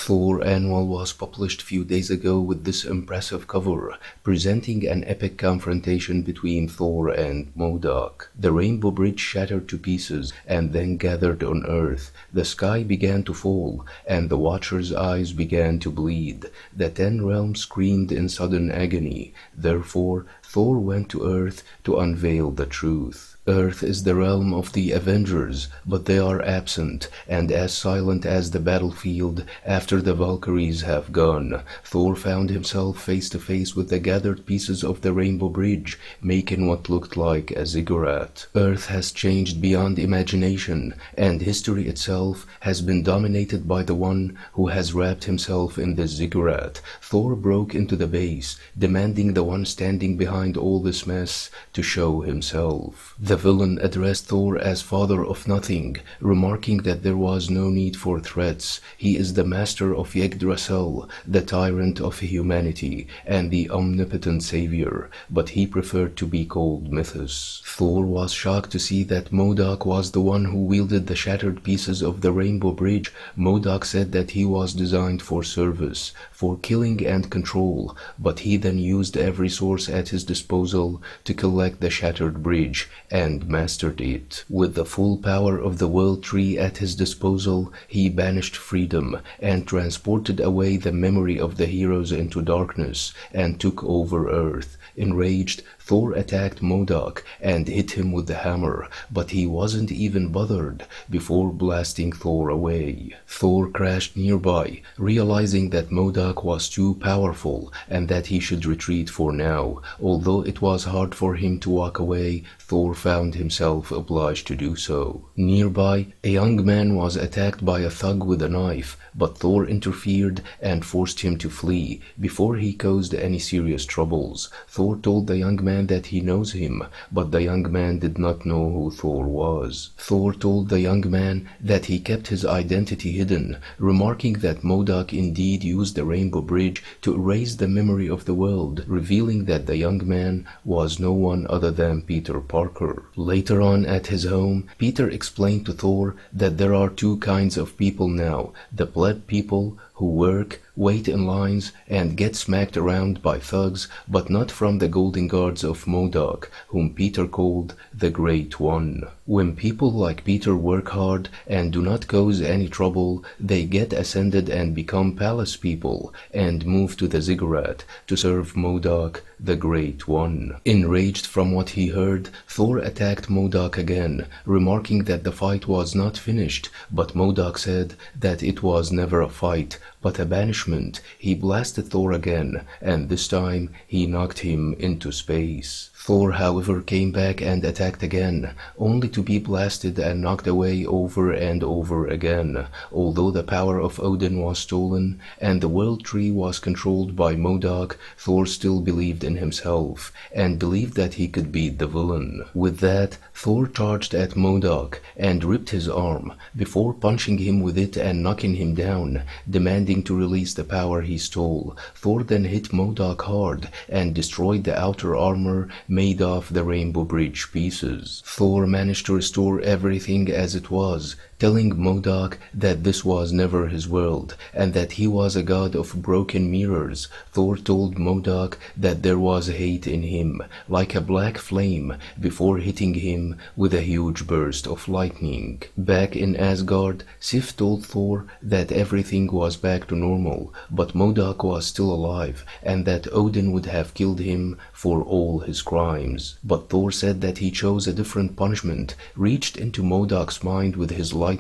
Thor Annual was published few days ago with this impressive cover, presenting an epic confrontation between Thor and MODOK. The rainbow bridge shattered to pieces and then gathered on Earth. The sky began to fall, and the Watcher's eyes began to bleed. The 10 realms screamed in sudden agony. Therefore, Thor went to Earth to unveil the truth. Earth is the realm of the Avengers, but they are absent and as silent as the battlefield after the Valkyries have gone. Thor found himself face to face with the gathered pieces of the Rainbow Bridge, making what looked like a ziggurat. Earth has changed beyond imagination, and history itself has been dominated by the one who has wrapped himself in this ziggurat. Thor broke into the base, demanding the one standing behind all this mess to show himself. The villain addressed Thor as Father of Nothing, remarking that there was no need for threats. He is the master of Yggdrasil, the tyrant of humanity, and the omnipotent savior, but he preferred to be called Mythos. Thor was shocked to see that MODOK was the one who wielded the shattered pieces of the Rainbow Bridge. MODOK said that he was designed for service, for killing and control, but he then used every source at his disposal to collect the shattered bridge and mastered it. With the full power of the World Tree at his disposal, he banished freedom and transported away the memory of the heroes into darkness and took over Earth. Enraged, Thor attacked MODOK and hit him with the hammer, but he wasn't even bothered before blasting Thor away. Thor crashed nearby, realizing that MODOK was too powerful and that he should retreat for now. Although it was hard for him to walk away, Thor found himself obliged to do so. Nearby, a young man was attacked by a thug with a knife, but Thor interfered and forced him to flee before he caused any serious troubles. Thor told the young man that he knows him, but the young man did not know who Thor was. Thor told the young man that he kept his identity hidden, remarking that MODOK indeed used the Rainbow Bridge to erase the memory of the world, revealing that the young man was no one other than Peter Parker. Later on at his home, Peter explained to Thor that there are two kinds of people now: the pleb people who work, wait in lines, and get smacked around by thugs, but not from the golden guards of MODOK, whom Peter called the Great One. When people like Peter work hard and do not cause any trouble, they get ascended and become palace people and move to the ziggurat to serve MODOK, the Great One. Enraged from what he heard, Thor attacked MODOK again, remarking that the fight was not finished, but MODOK said that it was never a fight, but a banishment. He blasted Thor again, and this time he knocked him into space. Thor, however, came back and attacked again, only to be blasted and knocked away over and over again. Although the power of Odin was stolen and the World Tree was controlled by MODOK, Thor still believed in himself and believed that he could beat the villain. With that, Thor charged at MODOK and ripped his arm before punching him with it and knocking him down, demanding to release the power he stole. Thor then hit MODOK hard and destroyed the outer armor made of the Rainbow Bridge pieces. Thor managed to restore everything as it was, telling MODOK that this was never his world and that he was a god of broken mirrors. Thor told MODOK that there was hate in him, like a black flame, before hitting him with a huge burst of lightning. Back in Asgard, Sif told Thor that everything was back to normal, but MODOK was still alive and that Odin would have killed him for all his crimes. But Thor said that he chose a different punishment, reached into MODOK's mind with his lightning,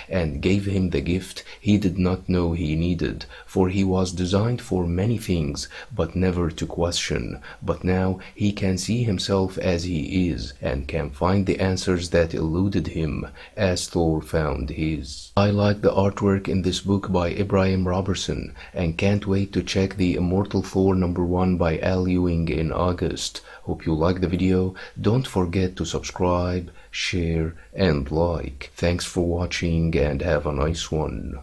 and gave him the gift he did not know he needed, for he was designed for many things, but never to question. But now he can see himself as he is, and can find the answers that eluded him, as Thor found his. I like the artwork in this book by Ibrahim Robertson, and can't wait to check the Immortal Thor #1 by Al Ewing in August. Hope you like the video. Don't forget to subscribe, share, and like. Thanks for watching and have a nice one.